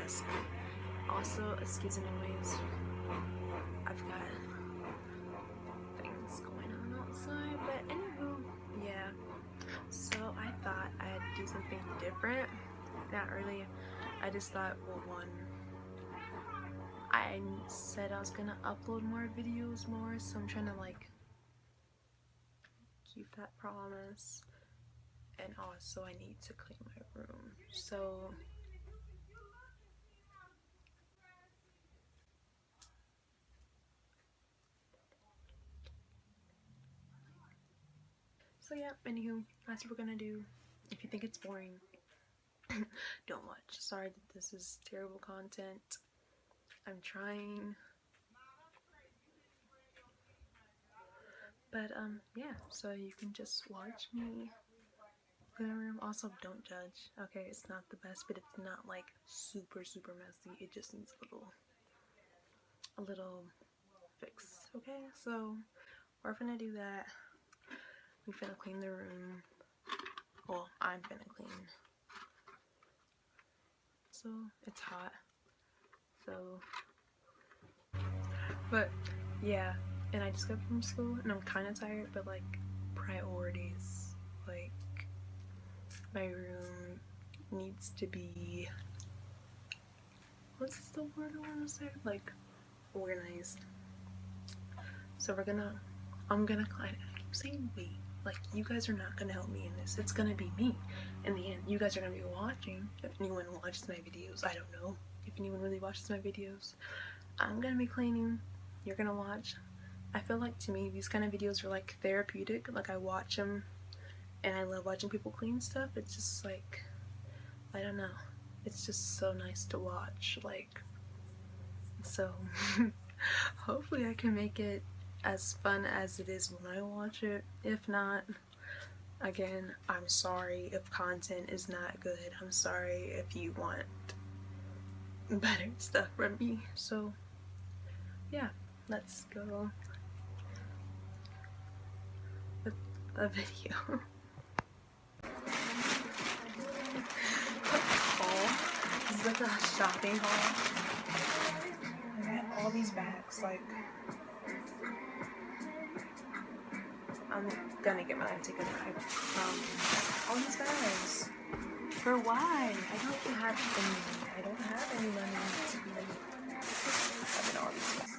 desk. Also, excuse me anyways, I've got things going on outside, but anywho, yeah. So I thought I'd do something different. Not really. I just thought, well, one, I said I was gonna upload more videos more, so I'm trying to like keep that promise. And also I need to clean my room. So yeah, anywho, that's what we're gonna do. If you think it's boring, don't watch. Sorry that this is terrible content. I'm trying. But yeah, so you can just watch me clean my room. Also, don't judge. Okay, it's not the best, but it's not like super messy. It just needs a little fix. Okay, so we're gonna do that. We finna clean the room. Well, I'm finna clean. So it's hot. So, but yeah, and I just got from school and I'm kind of tired, but like priorities, like my room needs to be, what's the word I want to say? Like organized. So I'm gonna clean. I keep saying we. Like, you guys are not gonna help me in this. It's gonna be me. In the end, you guys are gonna be watching. If anyone watches my videos, I don't know if anyone really watches my videos. I'm gonna be cleaning. You're gonna watch. I feel like, to me, these kind of videos are like therapeutic. Like, I watch them, and I love watching people clean stuff. It's just like, I don't know. It's just so nice to watch. Like, so hopefully I can make it as fun as it is when I watch it. If not, again, I'm sorry if content is not good. I'm sorry if you want better stuff from me. So yeah, let's go with a video. This is like a shopping haul. I got all these bags, like, I'm gonna get my life taken back. All these bags. For why? I don't have any money. I don't have any money to be having all these bags.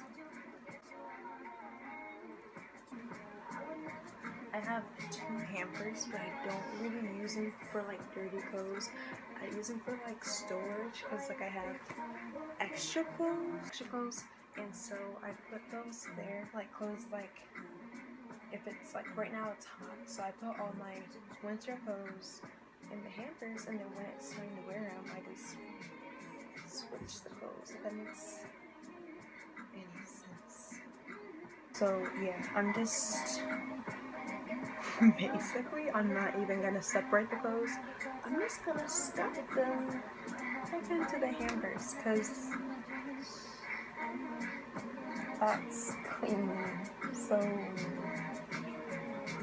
I have 2 hampers, but I don't really use them for like dirty clothes. I use them for like storage, because like I have extra clothes, and so I put those there, like clothes, like if it's like right now it's hot, so I put all my winter clothes in the hampers, and then when it's time to wear them, I just switch the clothes, if that makes any sense. So yeah, I'm just basically, I'm not even gonna separate the clothes. I'm just gonna stuff them back into the hampers, because that's clean. So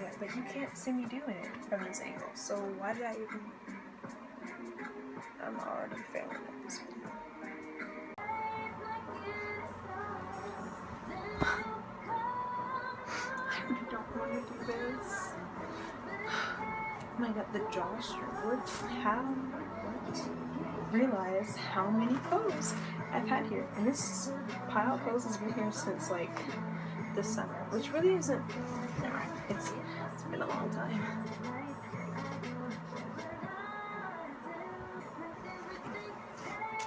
yeah, but you can't see me doing it from this angle, so why did I even... I'm already failing at this video. I really don't want to do this. Oh my god, the drawstring. Realize how many clothes I've had here. And this pile of clothes has been here since like this summer, which really isn't... It's been a long time.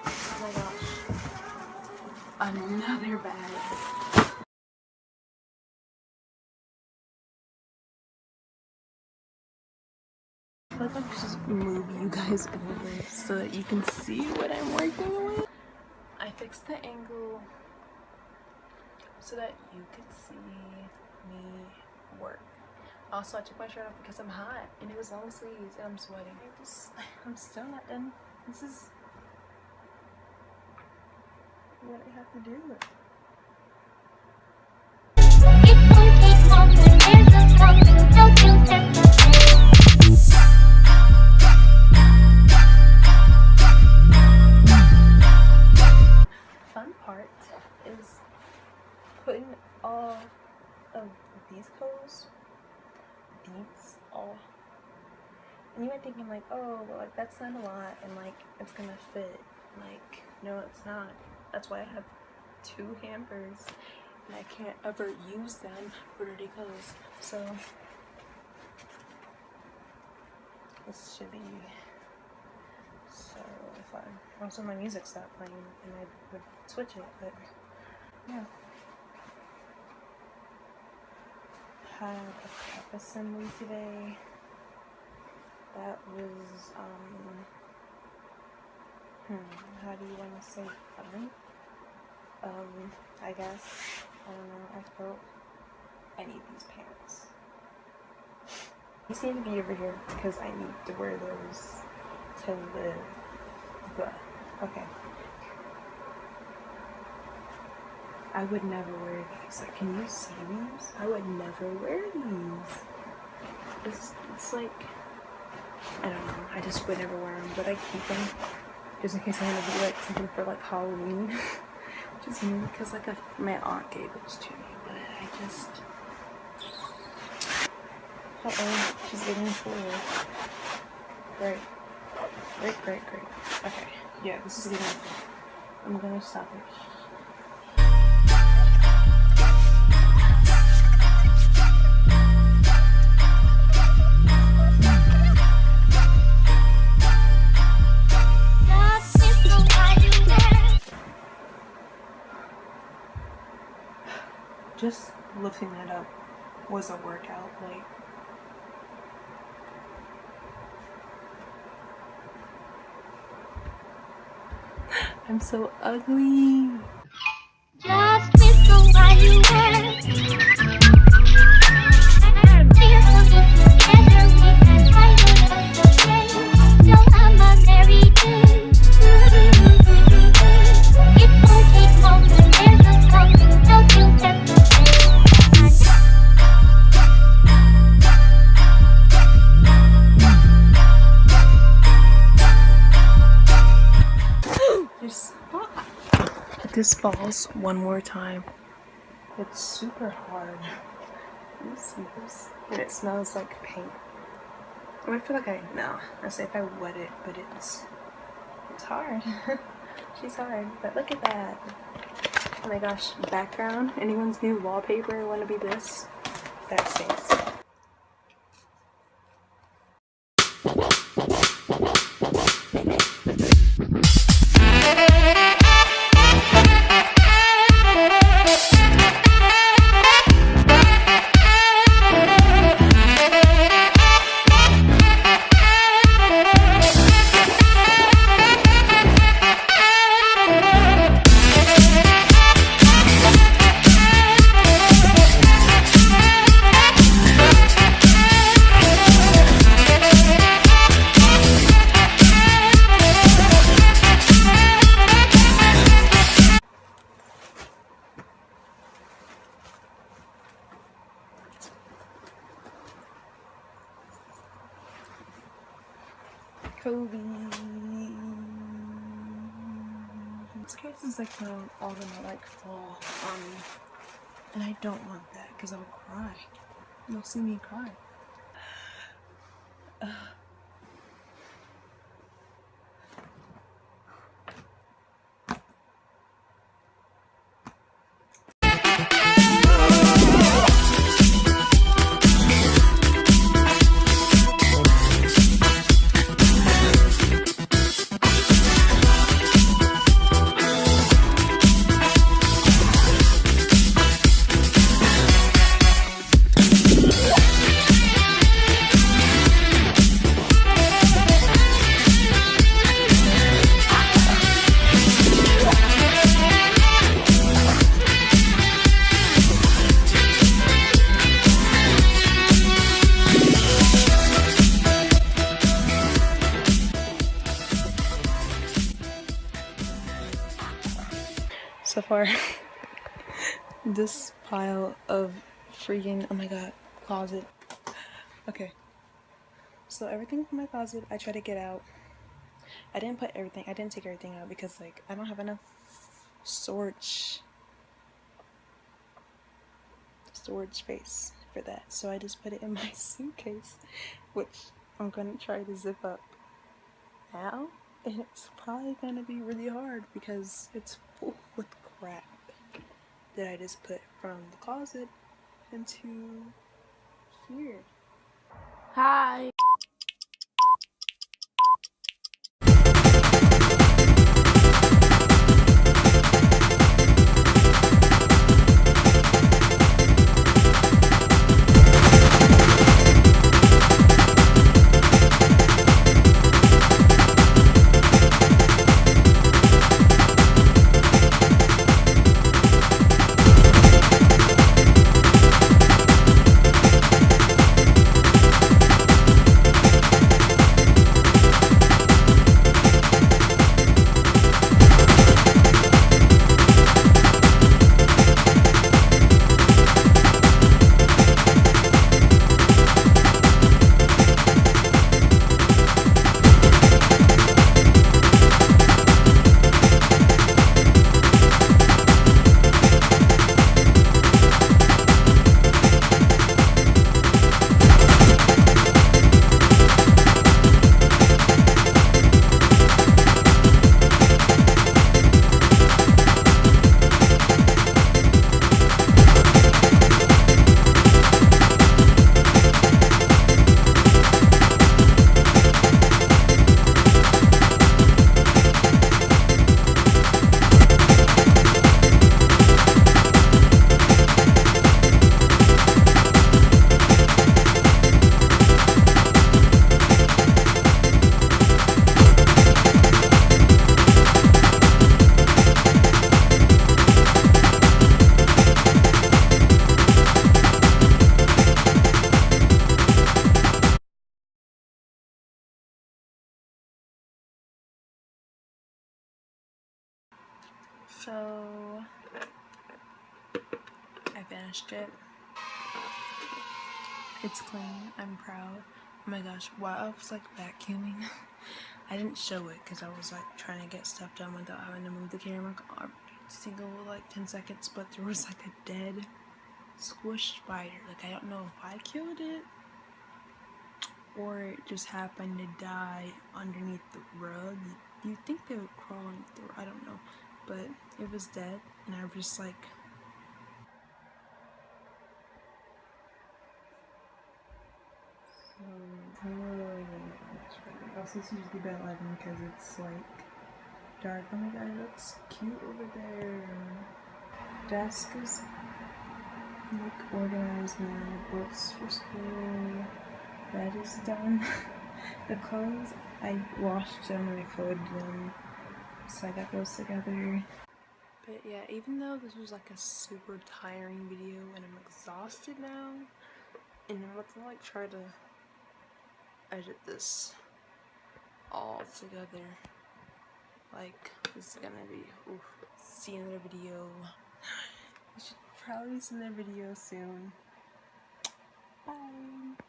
Oh my gosh. Another bag. I feel like I just move you guys over so that you can see what I'm working with. I fixed the angle so that you could see me work. Also, I took my shirt off because I'm hot and it was long sleeves and I'm sweating. I'm still not done. This is what I have to do. all of these clothes, all, and you might thinking like, oh, well, like that's not a lot, and like it's gonna fit. Like, no, it's not. That's why I have 2 hampers, and I can't ever use them for dirty clothes. So this should be so fun. Also, my music stopped playing, and I would switch it, but yeah. Had a cup assembly today. That was how do you want to say fun? I guess, I don't know, I felt I need these pants. These need to be over here because I need to wear those to live. But, okay. I would never wear these. Like, can you see these? I would never wear these. It's like, I don't know. I just would never wear them, but I keep them just in case I want to do like something for like Halloween. Which is new because like my aunt gave those to me, but I just. Uh-oh, she's getting full. Great. Okay, yeah, this is getting full. I'm gonna stop it. Just lifting that up was a workout, like. I'm so ugly. Just whistle while you work. This falls one more time. It's super hard. You see this? And it smells like paint. I feel like I say if I wet it, but it's hard. She's hard, but look at that. Oh my gosh, background. Anyone's new wallpaper want to be this? That stinks. Kobe. This case is like all gonna like fall on me, and I don't want that because I'll cry. You'll see me cry. So far, this pile of freaking, oh my god, closet. Okay, so everything from my closet I try to get out. I didn't take everything out because like I don't have enough storage. storage space for that, so I just put it in my suitcase, which I'm gonna try to zip up now, and it's probably gonna be really hard because it's full with crap that I just put from the closet into here. Hi! So I finished it. It's clean. I'm proud. Oh my gosh, while I was like vacuuming, I didn't show it because I was like trying to get stuff done without having to move the camera single like 10 seconds, but there was like a dead squished spider. Like, I don't know if I killed it or it just happened to die underneath the rug. You'd think they would crawl underneath the rug, I don't know, but it was dead, and I was just like, also it's usually about 11 because it's like dark. Oh my god, it looks cute over there. Desk is like organized now. Books for school. That is done. The clothes, I washed them and I folded them, so I got those together. But yeah, even though this was like a super tiring video and I'm exhausted now, and I'm about to like try to edit this all together. Like, this is gonna be, oof. See you in another video. You should probably see another video soon. Bye.